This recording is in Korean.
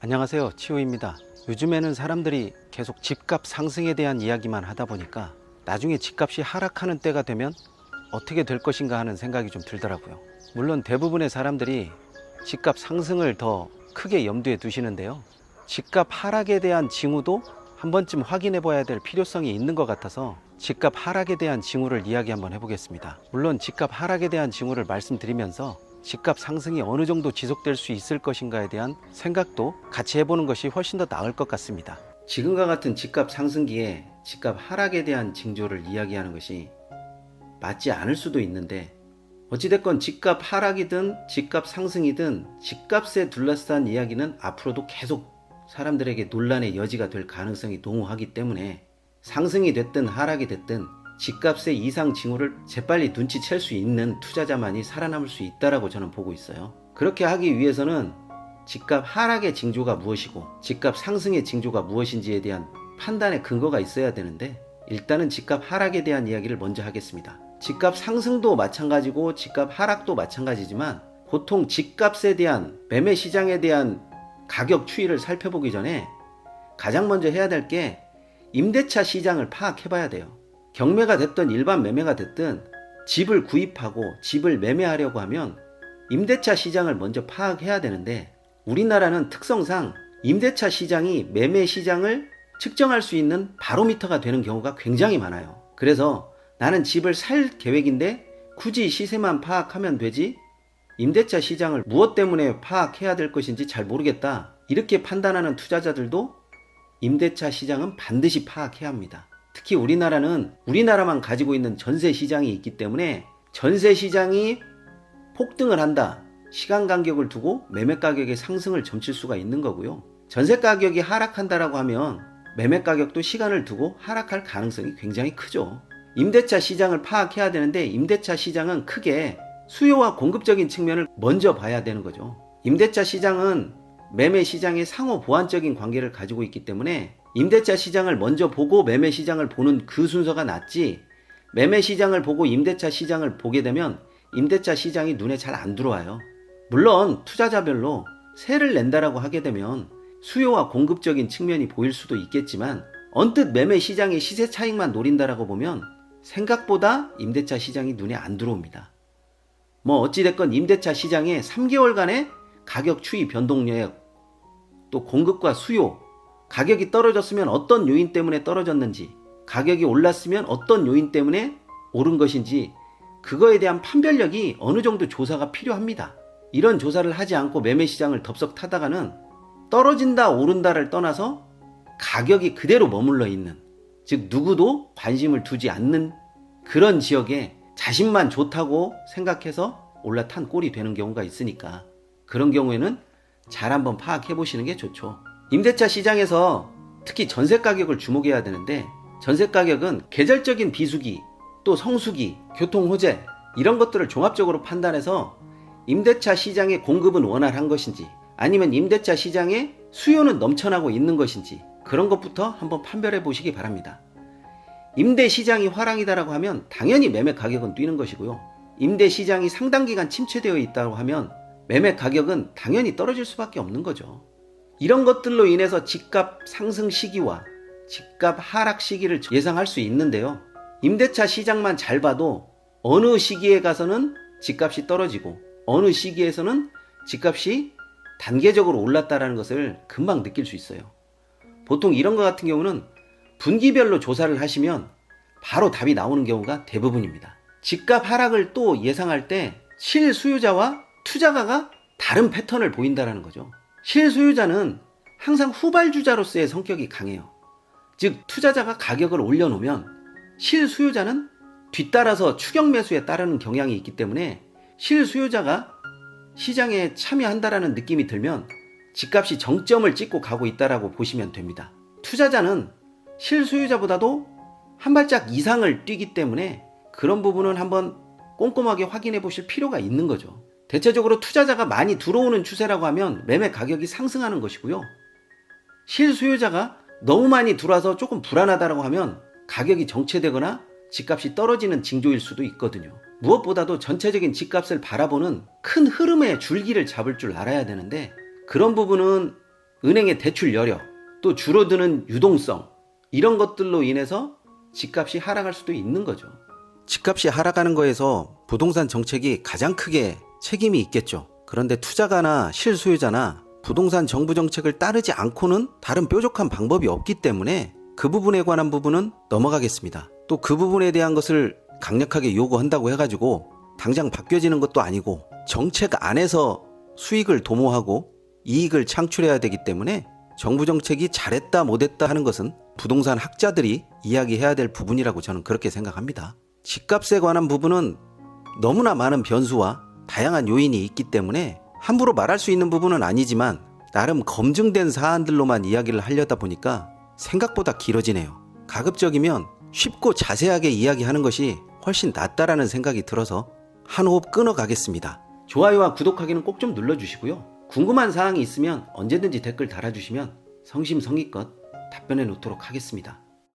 안녕하세요, 치우입니다. 요즘에는 사람들이 계속 집값 상승에 대한 이야기만 하다 보니까 나중에 집값이 하락하는 때가 되면 어떻게 될 것인가 하는 생각이 좀 들더라고요. 물론 대부분의 사람들이 집값 상승을 더 크게 염두에 두시는데요, 집값 하락에 대한 징후도 한 번쯤 확인해 봐야 될 필요성이 있는 것 같아서 집값 하락에 대한 징후를 이야기 한번 해보겠습니다. 물론 집값 하락에 대한 징후를 말씀드리면서 집값 상승이 어느 정도 지속될 수 있을 것인가에 대한 생각도 같이 해보는 것이 훨씬 더 나을 것 같습니다. 지금과 같은 집값 상승기에 집값 하락에 대한 징조를 이야기하는 것이 맞지 않을 수도 있는데, 어찌됐건 집값 하락이든 집값 상승이든 집값에 둘러싼 이야기는 앞으로도 계속 사람들에게 논란의 여지가 될 가능성이 농후하기 때문에 상승이 됐든 하락이 됐든 집값의 이상 징후를 재빨리 눈치챌 수 있는 투자자만이 살아남을 수 있다라고 저는 보고 있어요. 그렇게 하기 위해서는 집값 하락의 징조가 무엇이고 집값 상승의 징조가 무엇인지에 대한 판단의 근거가 있어야 되는데, 일단은 집값 하락에 대한 이야기를 먼저 하겠습니다. 집값 상승도 마찬가지고 집값 하락도 마찬가지지만, 보통 집값에 대한 매매 시장에 대한 가격 추이를 살펴보기 전에 가장 먼저 해야 될 게 임대차 시장을 파악해 봐야 돼요. 경매가 됐든 일반 매매가 됐든 집을 구입하고 집을 매매하려고 하면 임대차 시장을 먼저 파악해야 되는데, 우리나라는 특성상 임대차 시장이 매매 시장을 측정할 수 있는 바로미터가 되는 경우가 굉장히 많아요. 그래서 나는 집을 살 계획인데 굳이 시세만 파악하면 되지 임대차 시장을 무엇 때문에 파악해야 될 것인지 잘 모르겠다, 이렇게 판단하는 투자자들도 임대차 시장은 반드시 파악해야 합니다. 특히 우리나라는 우리나라만 가지고 있는 전세 시장이 있기 때문에 전세 시장이 폭등을 한다, 시간 간격을 두고 매매 가격의 상승을 점칠 수가 있는 거고요. 전세 가격이 하락한다라고 하면 매매 가격도 시간을 두고 하락할 가능성이 굉장히 크죠. 임대차 시장을 파악해야 되는데, 임대차 시장은 크게 수요와 공급적인 측면을 먼저 봐야 되는 거죠. 임대차 시장은 매매 시장의 상호 보완적인 관계를 가지고 있기 때문에 임대차 시장을 먼저 보고 매매 시장을 보는 그 순서가 낫지, 매매 시장을 보고 임대차 시장을 보게 되면 임대차 시장이 눈에 잘 안 들어와요. 물론 투자자별로 세를 낸다라고 하게 되면 수요와 공급적인 측면이 보일 수도 있겠지만, 언뜻 매매 시장의 시세 차익만 노린다라고 보면 생각보다 임대차 시장이 눈에 안 들어옵니다. 어찌됐건 임대차 시장의 3개월간의 가격 추이 변동력, 또 공급과 수요, 가격이 떨어졌으면 어떤 요인 때문에 떨어졌는지, 가격이 올랐으면 어떤 요인 때문에 오른 것인지, 그거에 대한 판별력이 어느 정도 조사가 필요합니다. 이런 조사를 하지 않고 매매 시장을 덥석 타다가는 떨어진다 오른다를 떠나서 가격이 그대로 머물러 있는, 즉 누구도 관심을 두지 않는 그런 지역에 자신만 좋다고 생각해서 올라탄 꼴이 되는 경우가 있으니까, 그런 경우에는 잘 한번 파악해 보시는 게 좋죠. 임대차 시장에서 특히 전세 가격을 주목해야 되는데, 전세 가격은 계절적인 비수기, 또 성수기, 교통호재, 이런 것들을 종합적으로 판단해서 임대차 시장의 공급은 원활한 것인지, 아니면 임대차 시장의 수요는 넘쳐나고 있는 것인지, 그런 것부터 한번 판별해 보시기 바랍니다. 임대 시장이 화랑이다라고 하면 당연히 매매 가격은 뛰는 것이고요, 임대 시장이 상당 기간 침체되어 있다고 하면 매매 가격은 당연히 떨어질 수밖에 없는 거죠. 이런 것들로 인해서 집값 상승 시기와 집값 하락 시기를 예상할 수 있는데요, 임대차 시장만 잘 봐도 어느 시기에 가서는 집값이 떨어지고 어느 시기에서는 집값이 단계적으로 올랐다라는 것을 금방 느낄 수 있어요. 보통 이런 것 같은 경우는 분기별로 조사를 하시면 바로 답이 나오는 경우가 대부분입니다. 집값 하락을 또 예상할 때 실수요자와 투자가가 다른 패턴을 보인다는 거죠. 실수요자는 항상 후발주자로서의 성격이 강해요. 즉 투자자가 가격을 올려놓으면 실수요자는 뒤따라서 추격 매수에 따르는 경향이 있기 때문에, 실수요자가 시장에 참여한다라는 느낌이 들면 집값이 정점을 찍고 가고 있다라고 보시면 됩니다. 투자자는 실수요자보다도 한 발짝 이상을 뛰기 때문에 그런 부분은 한번 꼼꼼하게 확인해 보실 필요가 있는 거죠. 대체적으로 투자자가 많이 들어오는 추세라고 하면 매매 가격이 상승하는 것이고요, 실수요자가 너무 많이 들어와서 조금 불안하다고 하면 가격이 정체되거나 집값이 떨어지는 징조일 수도 있거든요. 무엇보다도 전체적인 집값을 바라보는 큰 흐름의 줄기를 잡을 줄 알아야 되는데, 그런 부분은 은행의 대출 여력, 또 줄어드는 유동성, 이런 것들로 인해서 집값이 하락할 수도 있는 거죠. 집값이 하락하는 거에서 부동산 정책이 가장 크게 책임이 있겠죠. 그런데 투자가나 실소유자나 부동산 정부 정책을 따르지 않고는 다른 뾰족한 방법이 없기 때문에 그 부분에 관한 부분은 넘어가겠습니다. 또 그 부분에 대한 것을 강력하게 요구한다고 해가지고 당장 바뀌어지는 것도 아니고 정책 안에서 수익을 도모하고 이익을 창출해야 되기 때문에 정부 정책이 잘했다 못했다 하는 것은 부동산 학자들이 이야기해야 될 부분이라고 저는 그렇게 생각합니다. 집값에 관한 부분은 너무나 많은 변수와 다양한 요인이 있기 때문에 함부로 말할 수 있는 부분은 아니지만 나름 검증된 사안들로만 이야기를 하려다 보니까 생각보다 길어지네요. 가급적이면 쉽고 자세하게 이야기하는 것이 훨씬 낫다라는 생각이 들어서 한 호흡 끊어가겠습니다. 좋아요와 구독하기는 꼭 좀 눌러주시고요. 궁금한 사항이 있으면 언제든지 댓글 달아주시면 성심성의껏 답변해 놓도록 하겠습니다.